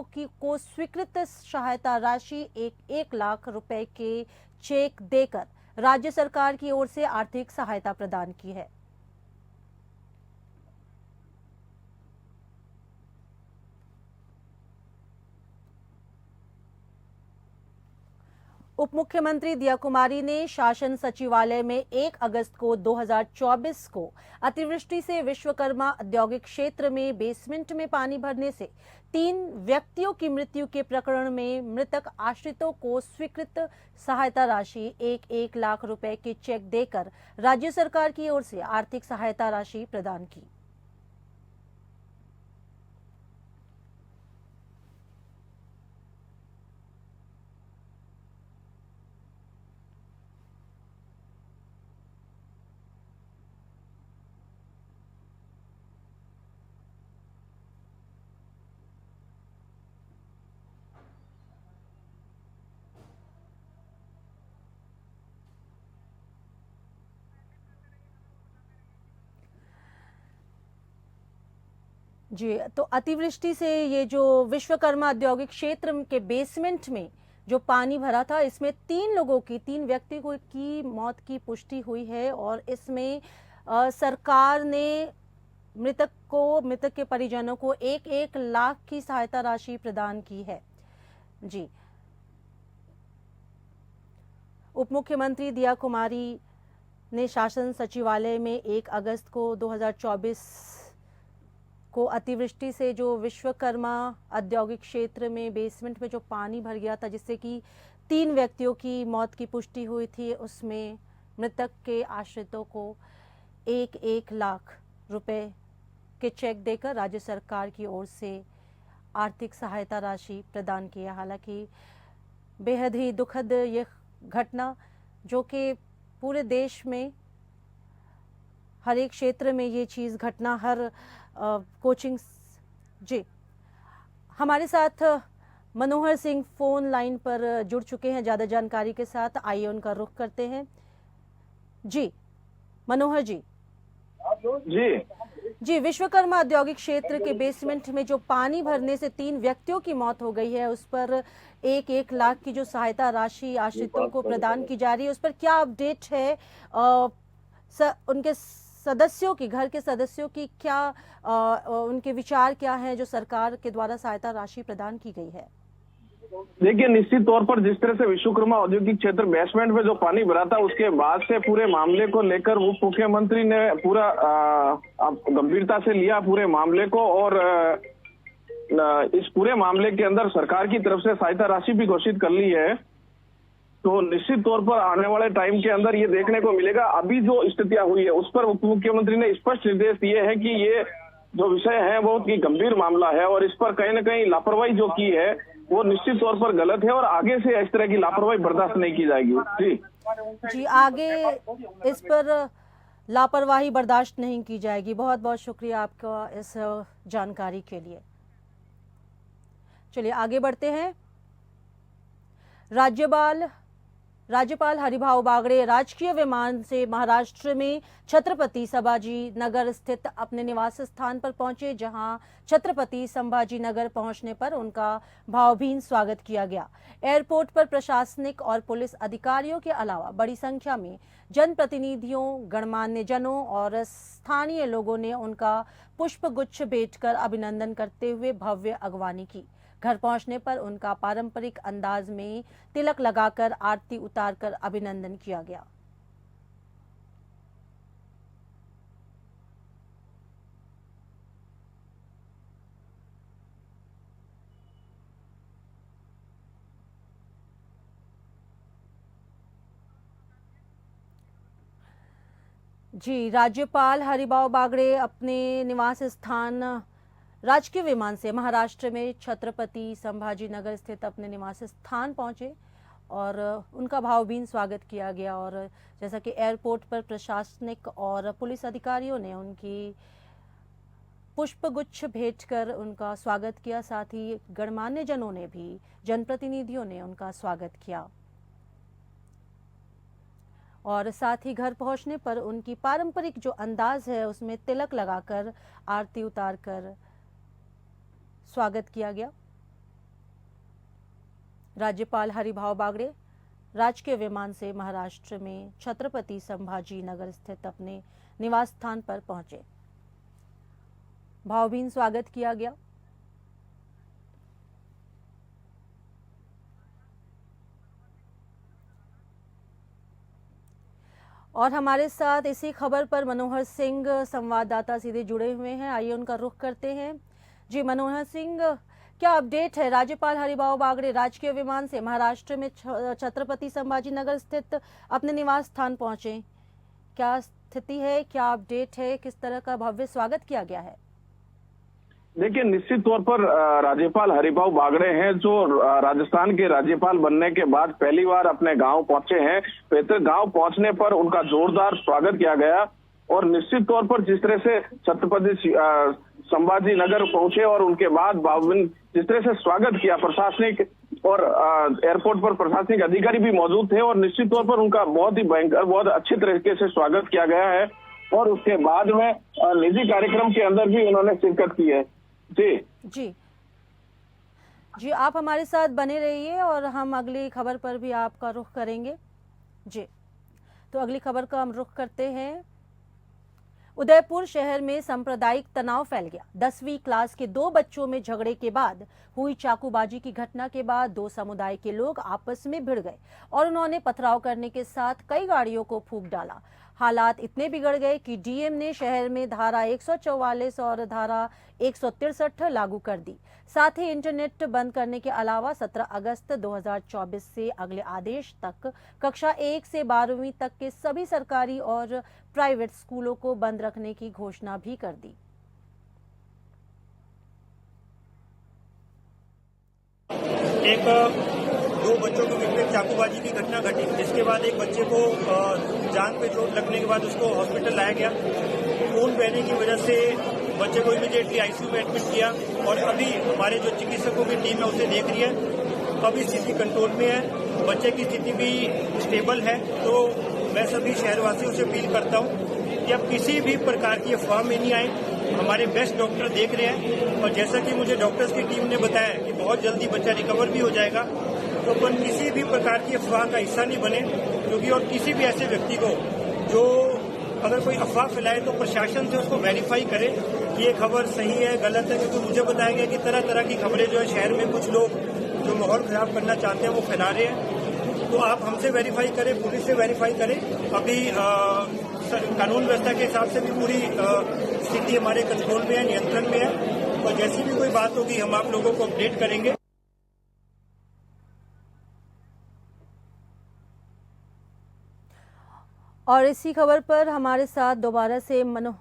की को स्वीकृत सहायता राशि 1 लाख रुपए के चेक देकर राज्य सरकार की ओर से आर्थिक सहायता प्रदान की है। उप मुख्यमंत्री दिया कुमारी ने शासन सचिवालय में 1 अगस्त को 2024 को अतिवृष्टि से विश्वकर्मा औद्योगिक क्षेत्र में बेसमेंट में पानी भरने से 3 व्यक्तियों की मृत्यु के प्रकरण में मृतक आश्रितों को स्वीकृत सहायता राशि 1 लाख रुपए के चेक देकर राज्य सरकार की ओर से आर्थिक सहायता राशि प्रदान की। जी, तो अतिवृष्टि से ये जो विश्वकर्मा औद्योगिक क्षेत्र के बेसमेंट में जो पानी भरा था, इसमें 3 व्यक्ति की मौत की पुष्टि हुई है और इसमें सरकार ने मृतक के परिजनों को 1 लाख की सहायता राशि प्रदान की है। जी, उप मुख्यमंत्री दिया कुमारी ने शासन सचिवालय में 1 अगस्त को 2024 को अतिवृष्टि से जो विश्वकर्मा औद्योगिक क्षेत्र में बेसमेंट में जो पानी भर गया था, जिससे कि 3 व्यक्तियों की मौत की पुष्टि हुई थी, उसमें मृतक के आश्रितों को 1 लाख रुपए के चेक देकर राज्य सरकार की ओर से आर्थिक सहायता राशि प्रदान की है। हालांकि बेहद ही दुखद ये घटना, जो कि पूरे देश में हर एक क्षेत्र में ये चीज़ घटना, हर कोचिंग। जी, हमारे साथ मनोहर सिंह फोन लाइन पर जुड़ चुके हैं ज़्यादा जानकारी के साथ। आइए उनका रुख करते हैं। जी मनोहर जी। जी, विश्वकर्मा औद्योगिक क्षेत्र के बेसमेंट में जो पानी भरने से 3 व्यक्तियों की मौत हो गई है, उस पर 1 लाख की जो सहायता राशि आश्रितों को प्रदान की जा रही है, उस पर क्या अपडेट है? उनके सदस्यों की, घर के सदस्यों की क्या उनके विचार क्या हैं जो सरकार के द्वारा सहायता राशि प्रदान की गई है? देखिए, निश्चित तौर पर जिस तरह से विश्वकर्मा औद्योगिक क्षेत्र बेसमेंट में जो पानी भरा था, उसके बाद से पूरे मामले को लेकर उप मुख्यमंत्री ने पूरा गंभीरता से लिया पूरे मामले को, और इस पूरे मामले के अंदर सरकार की तरफ से सहायता राशि भी घोषित कर ली है। तो निश्चित तौर पर आने वाले टाइम के अंदर ये देखने को मिलेगा। अभी जो स्थितियां हुई है उस पर उप मुख्यमंत्री ने स्पष्ट निर्देश दिए हैं कि ये जो विषय है बहुत ही गंभीर मामला है, और इस पर कहीं न कहीं लापरवाही जो की है वो निश्चित तौर पर गलत है, और आगे से इस तरह की लापरवाही बर्दाश्त नहीं की जाएगी। जी, आगे इस पर लापरवाही बर्दाश्त नहीं की जाएगी। बहुत बहुत शुक्रिया आपका इस जानकारी के लिए। चलिए आगे बढ़ते हैं। राज्यपाल हरिभाऊ बागड़े राजकीय विमान से महाराष्ट्र में छत्रपति संभाजी नगर स्थित अपने निवास स्थान पर पहुंचे, जहां छत्रपति संभाजी नगर पहुंचने पर उनका भावभीनी स्वागत किया गया। एयरपोर्ट पर प्रशासनिक और पुलिस अधिकारियों के अलावा बड़ी संख्या में जनप्रतिनिधियों, गणमान्य जनों और स्थानीय लोगों ने उनका पुष्पगुच्छ भेंट कर अभिनंदन करते हुए भव्य अगवानी की। घर पहुंचने पर उनका पारंपरिक अंदाज में तिलक लगाकर आरती उतारकर अभिनंदन किया गया। जी, राज्यपाल हरिभाऊ बागड़े अपने निवास स्थान राजकीय विमान से महाराष्ट्र में छत्रपति संभाजी नगर स्थित अपने निवास स्थान पहुंचे और उनका भावभीनी स्वागत किया गया। और जैसा कि एयरपोर्ट पर प्रशासनिक और पुलिस अधिकारियों ने उनकी पुष्पगुच्छ भेंट कर उनका स्वागत किया, साथ ही गणमान्य जनों ने भी, जनप्रतिनिधियों ने उनका स्वागत किया। और साथ ही घर पहुंचने पर उनकी पारंपरिक जो अंदाज है उसमें तिलक लगाकर आरती उतारकर स्वागत किया गया। राज्यपाल हरिभाऊ बागड़े राजकीय विमान से महाराष्ट्र में छत्रपति संभाजी नगर स्थित अपने निवास स्थान पर पहुंचे। भावभीनी स्वागत किया गया। और हमारे साथ इसी खबर पर मनोहर सिंह संवाददाता सीधे जुड़े हुए हैं। आइए उनका रुख करते हैं। जी मनोहर सिंह, क्या अपडेट है? राज्यपाल हरिभाऊ बागड़े राजकीय विमान से महाराष्ट्र में छत्रपति संभाजी नगर स्थित अपने निवास स्थान पहुंचे। क्या स्थिति है, क्या अपडेट है, किस तरह का भव्य स्वागत किया गया है? देखिए, निश्चित तौर पर राज्यपाल हरिभाऊ बागड़े हैं जो राजस्थान के राज्यपाल बनने के बाद पहली बार अपने गांव पहुंचे हैं। पैतृक गांव पहुंचने पर उनका जोरदार स्वागत किया गया और निश्चित तौर पर जिस तरह से छत्रपति संभाजी नगर पहुंचे और उनके बाद जिस तरह से स्वागत किया, प्रशासनिक और एयरपोर्ट पर प्रशासनिक अधिकारी भी मौजूद थे और निश्चित तौर पर उनका बहुत ही भयंकर, बहुत अच्छी तरीके से स्वागत किया गया है। और उसके बाद में निजी कार्यक्रम के अंदर भी उन्होंने शिरकत की है। जी, आप हमारे साथ बने रहिए और हम अगली खबर पर भी आपका रुख करेंगे। जी, तो अगली खबर का हम रुख करते हैं। उदयपुर शहर में सांप्रदायिक तनाव फैल गया। 10वीं क्लास के 2 बच्चों में झगड़े के बाद हुई चाकूबाजी की घटना के बाद 2 समुदाय के लोग आपस में भिड़ गए और उन्होंने पथराव करने के साथ कई गाड़ियों को फूंक डाला। हालात इतने बिगड़ गए कि डीएम ने शहर में धारा 144 और धारा 163 लागू कर दी। साथ ही इंटरनेट बंद करने के अलावा 17 अगस्त 2024 से अगले आदेश तक कक्षा 1 से 12वीं तक के सभी सरकारी और प्राइवेट स्कूलों को बंद रखने की घोषणा भी कर दी। एक 2 बच्चों के बीच में चाकूबाजी की घटना घटी, जिसके बाद एक बच्चे को जांघ पे चोट लगने के बाद उसको हॉस्पिटल लाया गया। खून बहने की वजह से बच्चे को इमीडिएटली आईसीयू में एडमिट किया और अभी हमारे जो चिकित्सकों की टीम है उसे देख रही है। अभी स्थिति कंट्रोल में है, बच्चे की स्थिति भी स्टेबल है। तो मैं सभी शहरवासियों से अपील करता हूं कि अब किसी भी प्रकार की अफवाह में नहीं आए। हमारे बेस्ट डॉक्टर देख रहे हैं और जैसा कि मुझे डॉक्टर्स की टीम ने बताया कि बहुत जल्दी बच्चा रिकवर भी हो जाएगा। तो अपन किसी भी प्रकार की अफवाह का हिस्सा नहीं बने, क्योंकि और किसी भी ऐसे व्यक्ति को जो अगर कोई अफवाह फैलाए तो प्रशासन से उसको वेरीफाई करे कि ये खबर सही है गलत है। क्योंकि मुझे बताया गया कि तरह तरह की खबरें जो है शहर में कुछ लोग जो माहौल खराब करना चाहते हैं वो फैला रहे हैं। तो आप हमसे वेरीफाई करें, पुलिस से वेरीफाई करें। अभी कानून व्यवस्था के हिसाब से भी पूरी स्थिति हमारे कंट्रोल में है, नियंत्रण में है। और जैसी भी कोई बात होगी हम आप लोगों को अपडेट करेंगे। और इसी खबर पर हमारे साथ दोबारा से मनोहर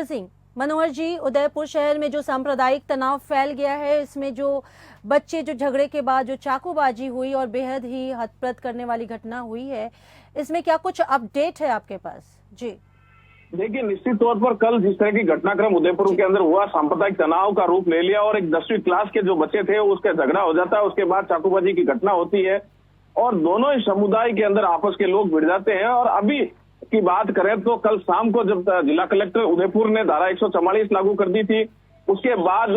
सिंह। मनोहर जी, उदयपुर शहर में जो सांप्रदायिक तनाव फैल गया है, इसमें जो बच्चे जो झगड़े के बाद जो चाकूबाजी हुई और बेहद ही हतप्रद करने वाली घटना हुई है, इसमें क्या कुछ अपडेट है आपके पास? जी देखिए, निश्चित तौर पर कल जिस तरह की घटनाक्रम उदयपुर के अंदर हुआ, सांप्रदायिक तनाव का रूप ले लिया और एक 10वीं क्लास के जो बच्चे थे उसका झगड़ा हो जाता है, उसके बाद चाकूबाजी की घटना होती है और दोनों ही समुदाय के अंदर आपस के लोग भिड़ जाते हैं। और अभी की बात करें तो कल शाम को जब जिला कलेक्टर उदयपुर ने धारा 144 लागू कर दी थी, उसके बाद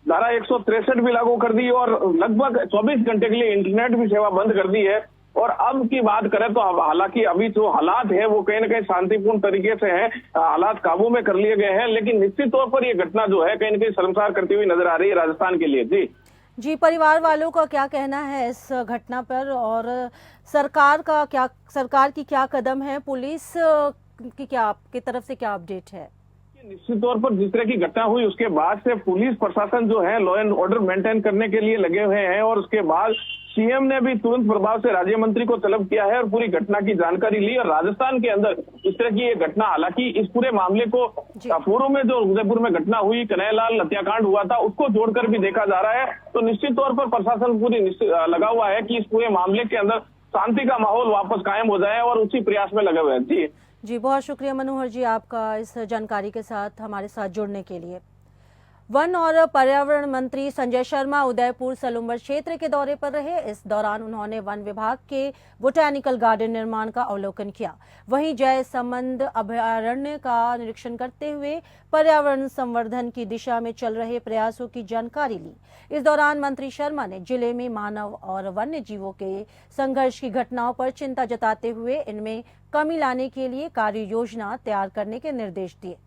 धारा 163 भी लागू कर दी और लगभग 24 घंटे के लिए इंटरनेट भी सेवा बंद कर दी है। और अब की बात करें तो हालांकि अभी जो हालात है वो कहीं ना कहीं शांतिपूर्ण तरीके से है, हालात काबू में कर लिए गए हैं। लेकिन निश्चित तौर पर ये घटना जो है कहीं ना कहीं शर्मसार करती हुई नजर आ रही है राजस्थान के लिए। जी, परिवार वालों का क्या कहना है इस घटना पर और सरकार की क्या कदम है, पुलिस की क्या आपकी तरफ से क्या अपडेट है? निश्चित तौर पर जिस तरह की घटना हुई उसके बाद से पुलिस प्रशासन जो है लॉ एंड ऑर्डर मेंटेन करने के लिए लगे हुए हैं और उसके बाद सीएम ने भी तुरंत प्रभाव से राज्य मंत्री को तलब किया है और पूरी घटना की जानकारी ली। और राजस्थान के अंदर इस तरह की ये घटना, हालांकि इस पूरे मामले को पूर्व में जो उदयपुर में घटना हुई, कन्हैयालाल हत्याकांड हुआ था, उसको जोड़कर भी देखा जा रहा है। तो निश्चित तौर पर प्रशासन पूरी लगा हुआ है कि इस पूरे मामले के अंदर शांति का माहौल वापस कायम हो जाए और उसी प्रयास में लगे हुए हैं। जी, बहुत शुक्रिया मनोहर जी आपका इस जानकारी के साथ हमारे साथ जुड़ने के लिए। वन और पर्यावरण मंत्री संजय शर्मा उदयपुर सलूम्बर क्षेत्र के दौरे पर रहे। इस दौरान उन्होंने वन विभाग के बोटैनिकल गार्डन निर्माण का अवलोकन किया। वहीं जय संबंध अभयारण्य का निरीक्षण करते हुए पर्यावरण संवर्धन की दिशा में चल रहे प्रयासों की जानकारी ली। इस दौरान मंत्री शर्मा ने जिले में मानव और वन्य जीवों के संघर्ष की घटनाओं पर चिंता जताते हुए इनमें कमी लाने के लिए कार्य योजना तैयार करने के निर्देश दिए।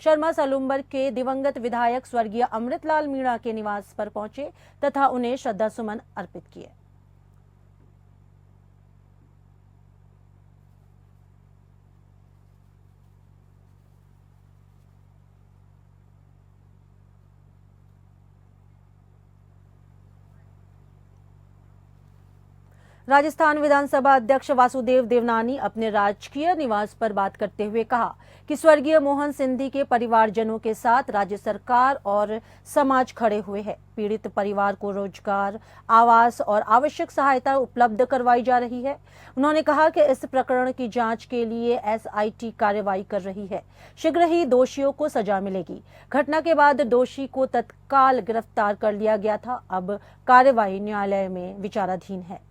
शर्मा सलूम्बर के दिवंगत विधायक स्वर्गीय अमृतलाल मीणा के निवास पर पहुंचे तथा उन्हें श्रद्धासुमन अर्पित किए। राजस्थान विधानसभा अध्यक्ष वासुदेव देवनानी अपने राजकीय निवास पर बात करते हुए कहा कि स्वर्गीय मोहन सिंधी के परिवारजनों के साथ राज्य सरकार और समाज खड़े हुए हैं। पीड़ित परिवार को रोजगार, आवास और आवश्यक सहायता उपलब्ध करवाई जा रही है। उन्होंने कहा कि इस प्रकरण की जांच के लिए एसआईटी कार्रवाई कर रही है। शीघ्र ही दोषियों को सजा मिलेगी। घटना के बाद दोषी को तत्काल गिरफ्तार कर लिया गया था। अब कार्रवाई न्यायालय में विचाराधीन है।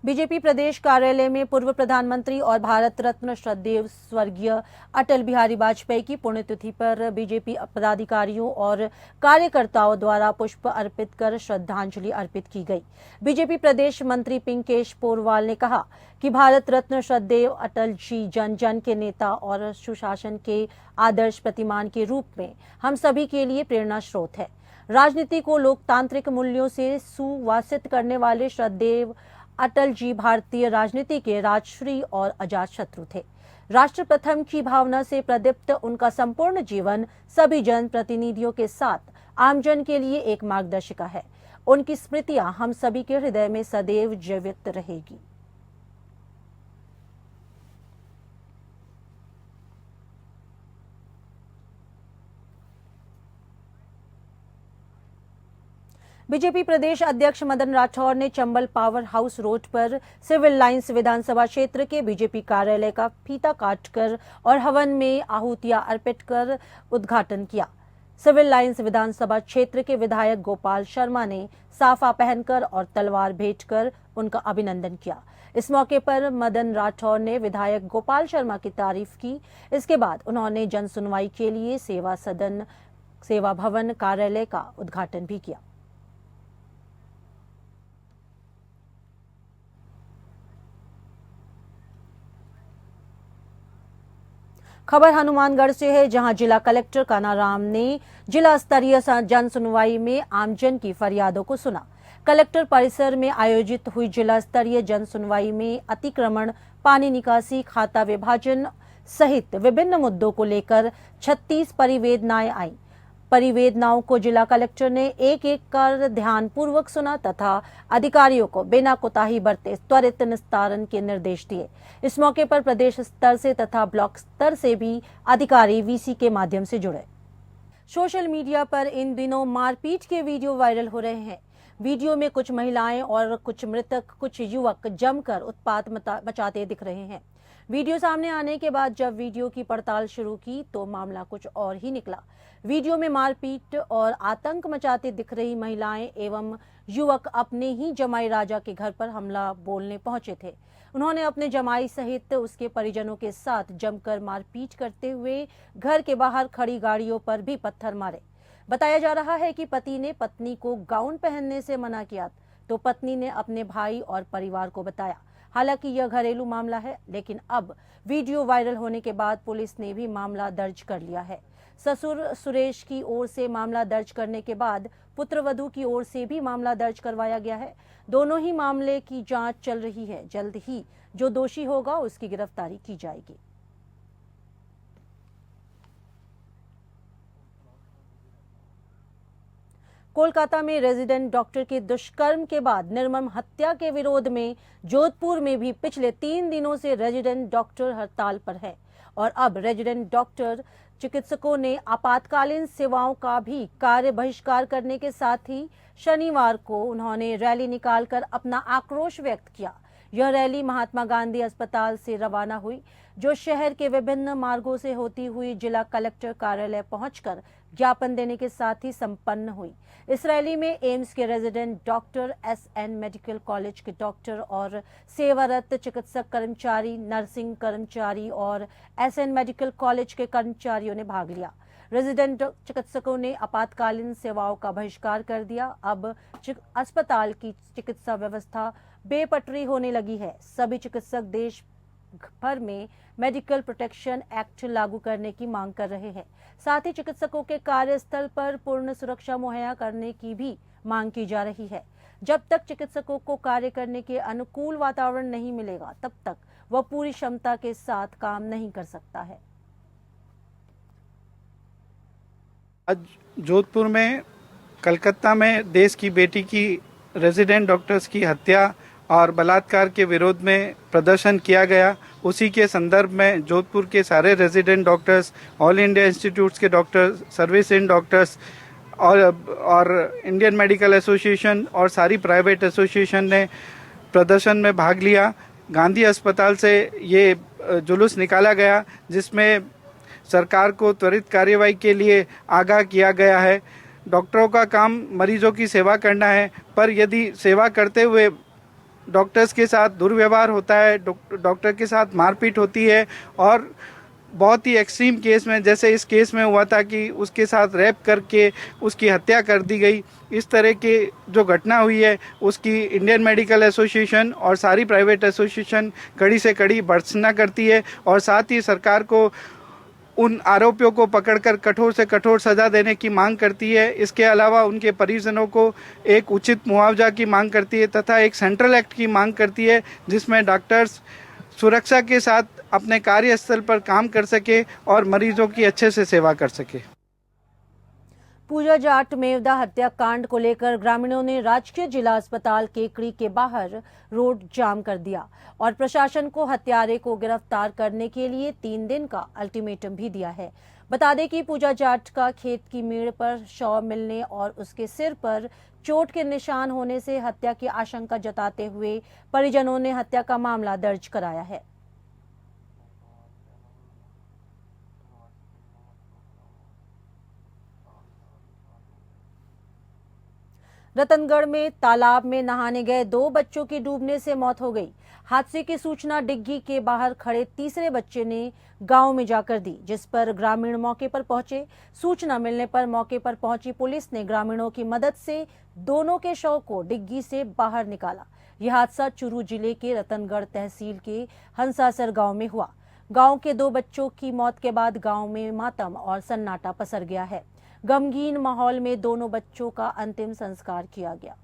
बीजेपी प्रदेश कार्यालय में पूर्व प्रधानमंत्री और भारत रत्न श्रद्धेय स्वर्गीय अटल बिहारी वाजपेयी की पुण्यतिथि पर बीजेपी पदाधिकारियों और कार्यकर्ताओं द्वारा पुष्प अर्पित कर श्रद्धांजलि अर्पित की गई। बीजेपी प्रदेश मंत्री पिंकेश पोरवाल ने कहा कि भारत रत्न श्रद्धेय अटल जी जन जन के नेता और सुशासन के आदर्श प्रतिमान के रूप में हम सभी के लिए प्रेरणा स्रोत है। राजनीति को लोकतांत्रिक मूल्यों से सुवासित करने वाले श्रद्धेय अटल जी भारतीय राजनीति के राजश्री और अजात शत्रु थे। राष्ट्र प्रथम की भावना से प्रदीप्त उनका संपूर्ण जीवन सभी जनप्रतिनिधियों के साथ आमजन के लिए एक मार्गदर्शिका है। उनकी स्मृतियां हम सभी के हृदय में सदैव जीवित रहेगी। बीजेपी प्रदेश अध्यक्ष मदन राठौर ने चंबल पावर हाउस रोड पर सिविल लाइंस विधानसभा क्षेत्र के बीजेपी कार्यालय का फीता काटकर और हवन में आहुतियां अर्पित कर उद्घाटन किया। सिविल लाइंस विधानसभा क्षेत्र के विधायक गोपाल शर्मा ने साफा पहनकर और तलवार भेंट कर उनका अभिनंदन किया। इस मौके पर मदन राठौर ने विधायक गोपाल शर्मा की तारीफ की। इसके बाद उन्होंने जन सुनवाई के लिए सेवा भवन कार्यालय का उद्घाटन भी किया। खबर हनुमानगढ़ से है, जहां जिला कलेक्टर कानाराम ने जिला स्तरीय जन सुनवाई में आमजन की फरियादों को सुना। कलेक्टर परिसर में आयोजित हुई जिला स्तरीय जन सुनवाई में अतिक्रमण, पानी निकासी, खाता विभाजन सहित विभिन्न मुद्दों को लेकर 36 परिवेदनाएं आई। परिवेदनाओं को जिला कलेक्टर ने एक एक कर ध्यानपूर्वक सुना तथा अधिकारियों को बिना कोताही बरते त्वरित निस्तारण के निर्देश दिए। इस मौके पर प्रदेश स्तर से तथा ब्लॉक स्तर से भी अधिकारी वीसी के माध्यम से जुड़े। सोशल मीडिया पर इन दिनों मारपीट के वीडियो वायरल हो रहे हैं। वीडियो में कुछ महिलाएं और कुछ मृतक, कुछ युवक जमकर उत्पात मचाते दिख रहे हैं। वीडियो सामने आने के बाद जब वीडियो की पड़ताल शुरू की तो मामला कुछ और ही निकला। वीडियो में मारपीट और आतंक मचाते दिख रही महिलाएं एवं युवक अपने ही जमाई राजा के घर पर हमला बोलने पहुंचे थे। उन्होंने अपने जमाई सहित उसके परिजनों के साथ जमकर मारपीट करते हुए घर के बाहर खड़ी गाड़ियों पर भी पत्थर मारे। बताया जा रहा है कि पति ने पत्नी को गाउन पहनने से मना किया तो पत्नी ने अपने भाई और परिवार को बताया। हालांकि यह घरेलू मामला है, लेकिन अब वीडियो वायरल होने के बाद पुलिस ने भी मामला दर्ज कर लिया है। ससुर सुरेश की ओर से मामला दर्ज करने के बाद पुत्रवधू की ओर से भी मामला दर्ज करवाया गया है। दोनों ही मामले की जांच चल रही है। जल्द ही जो दोषी होगा उसकी गिरफ्तारी की जाएगी। कोलकाता में रेजिडेंट डॉक्टर के दुष्कर्म के बाद निर्मम हत्या के विरोध में जोधपुर में भी पिछले 3 दिनों से रेजिडेंट डॉक्टर हड़ताल पर है और अब रेजिडेंट डॉक्टर चिकित्सकों ने आपातकालीन सेवाओं का भी कार्य बहिष्कार करने के साथ ही शनिवार को उन्होंने रैली निकालकर अपना आक्रोश व्यक्त किया। यह रैली महात्मा गांधी अस्पताल से रवाना हुई, जो शहर के विभिन्न मार्गों से होती हुई जिला कलेक्टर कार्यालय पहुंचकर ज्ञापन देने के साथ ही संपन्न हुई। इस रैली में एम्स के resident doctor, SN medical college के डॉक्टर और सेवारत चिकित्सक कर्मचारी, नर्सिंग कर्मचारी और एसएन मेडिकल कॉलेज के कर्मचारियों ने भाग लिया। रेजिडेंट चिकित्सकों ने आपातकालीन सेवाओं का बहिष्कार कर दिया। अब अस्पताल की चिकित्सा व्यवस्था बेपटरी होने लगी है। सभी चिकित्सक देश भर में मेडिकल प्रोटेक्शन एक्ट लागू करने की मांग कर रहे हैं। साथ ही चिकित्सकों के कार्यस्थल पर पूर्ण सुरक्षा मुहैया करने की भी मांग की जा रही है। जब तक चिकित्सकों को कार्य करने के अनुकूल वातावरण नहीं मिलेगा, तब तक वह पूरी क्षमता के साथ काम नहीं कर सकता है। आज जोधपुर में, कलकत्ता में देश की बेटी की रेजिडेंट डॉक्टर्स की हत्या और बलात्कार के विरोध में प्रदर्शन किया गया। उसी के संदर्भ में जोधपुर के सारे resident doctors, all India institutes के डॉक्टर्स, सर्विस इन डॉक्टर्स और इंडियन मेडिकल एसोसिएशन और सारी प्राइवेट एसोसिएशन ने प्रदर्शन में भाग लिया। गांधी अस्पताल से ये जुलूस निकाला गया, जिसमें सरकार को त्वरित कार्रवाई के लिए आगाह किया गया है। डॉक्टरों का काम मरीजों की सेवा करना है, पर यदि सेवा करते हुए डॉक्टर्स के साथ दुर्व्यवहार होता है, डॉक्टर के साथ मारपीट होती है और बहुत ही एक्सट्रीम केस में, जैसे इस केस में हुआ था कि उसके साथ रेप करके उसकी हत्या कर दी गई, इस तरह के जो घटना हुई है उसकी इंडियन मेडिकल एसोसिएशन और सारी प्राइवेट एसोसिएशन कड़ी से कड़ी भर्त्सना करती है और साथ ही सरकार को उन आरोपियों को पकड़कर कठोर से कठोर सजा देने की मांग करती है। इसके अलावा उनके परिजनों को एक उचित मुआवजा की मांग करती है तथा एक सेंट्रल एक्ट की मांग करती है, जिसमें डॉक्टर्स सुरक्षा के साथ अपने कार्यस्थल पर काम कर सके और मरीजों की अच्छे से सेवा कर सके। पूजा जाट मेवदा हत्याकांड को लेकर ग्रामीणों ने राजकीय जिला अस्पताल केकड़ी के बाहर रोड जाम कर दिया और प्रशासन को हत्यारे को गिरफ्तार करने के लिए 3 दिन का अल्टीमेटम भी दिया है। बता दें कि पूजा जाट का खेत की मेड़ पर शव मिलने और उसके सिर पर चोट के निशान होने से हत्या की आशंका जताते हुए परिजनों ने हत्या का मामला दर्ज कराया है। रतनगढ़ में तालाब में नहाने गए 2 बच्चों की डूबने से मौत हो गई। हादसे की सूचना डिग्गी के बाहर खड़े तीसरे बच्चे ने गांव में जाकर दी, जिस पर ग्रामीण मौके पर पहुंचे। सूचना मिलने पर मौके पर पहुंची पुलिस ने ग्रामीणों की मदद से दोनों के शव को डिग्गी से बाहर निकाला। यह हादसा चूरू जिले के रतनगढ़ तहसील के हंसासर गांव में हुआ। गांव के 2 बच्चों की मौत के बाद गांव में मातम और सन्नाटा पसर गया है। गमगीन माहौल में दोनों बच्चों का अंतिम संस्कार किया गया।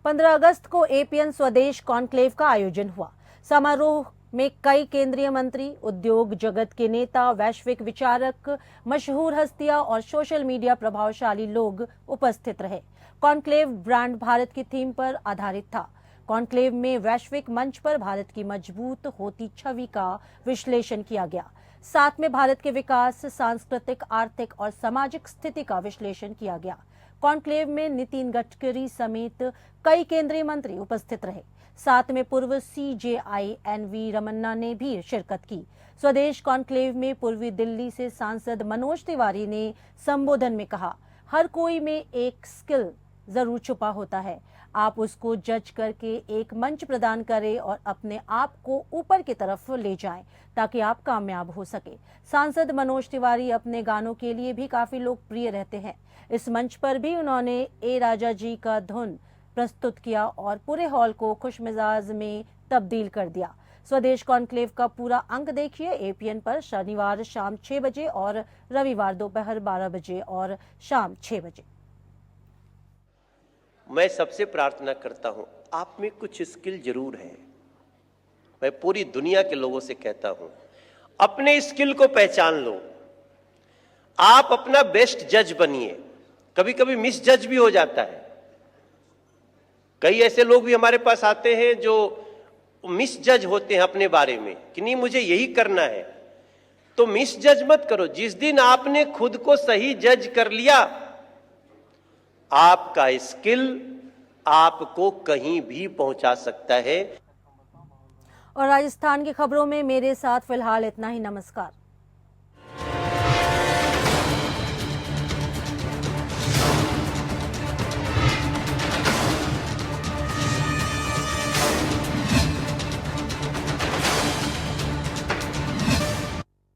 पंद्रह अगस्त को एपीएन स्वदेश कॉन्क्लेव का आयोजन हुआ। समारोह में कई केंद्रीय मंत्री, उद्योग जगत के नेता, वैश्विक विचारक, मशहूर हस्तियां और सोशल मीडिया प्रभावशाली लोग उपस्थित रहे। कॉन्क्लेव ब्रांड भारत की थीम पर आधारित था। कॉन्क्लेव में वैश्विक मंच पर भारत की मजबूत होती छवि का विश्लेषण किया गया। साथ में भारत के विकास, सांस्कृतिक, आर्थिक और सामाजिक स्थिति का विश्लेषण किया गया। कॉन्क्लेव में नितिन गडकरी समेत कई केंद्रीय मंत्री उपस्थित रहे। साथ में पूर्व सीजेआई एनवी रमन्ना ने भी शिरकत की। स्वदेश कॉन्क्लेव में पूर्वी दिल्ली से सांसद मनोज तिवारी ने संबोधन में कहा, हर कोई में एक स्किल जरूर छुपा होता है। आप उसको जज करके एक मंच प्रदान करें और अपने आप को ऊपर की तरफ ले जाएं, ताकि आप कामयाब हो सके। सांसद मनोज तिवारी अपने गानों के लिए भी काफी लोकप्रिय रहते हैं। इस मंच पर भी उन्होंने ए राजा जी का धुन प्रस्तुत किया और पूरे हॉल को खुशमिजाज में तब्दील कर दिया। स्वदेश कॉन्क्लेव का पूरा अंक देखिए एपीएन पर शनिवार शाम 6 बजे और रविवार दोपहर 12 बजे और शाम 6 बजे। मैं सबसे प्रार्थना करता हूं, आप में कुछ स्किल जरूर है। मैं पूरी दुनिया के लोगों से कहता हूं, अपने स्किल को पहचान लो। आप अपना बेस्ट जज बनिए। कभी कभी मिसजज भी हो जाता है। कई ऐसे लोग भी हमारे पास आते हैं जो मिसजज होते हैं अपने बारे में कि नहीं मुझे यही करना है। तो मिसजज मत करो। जिस दिन आपने खुद को सही जज कर लिया, आपका स्किल आपको कहीं भी पहुंचा सकता है। और राजस्थान की खबरों में मेरे साथ फिलहाल इतना ही। नमस्कार।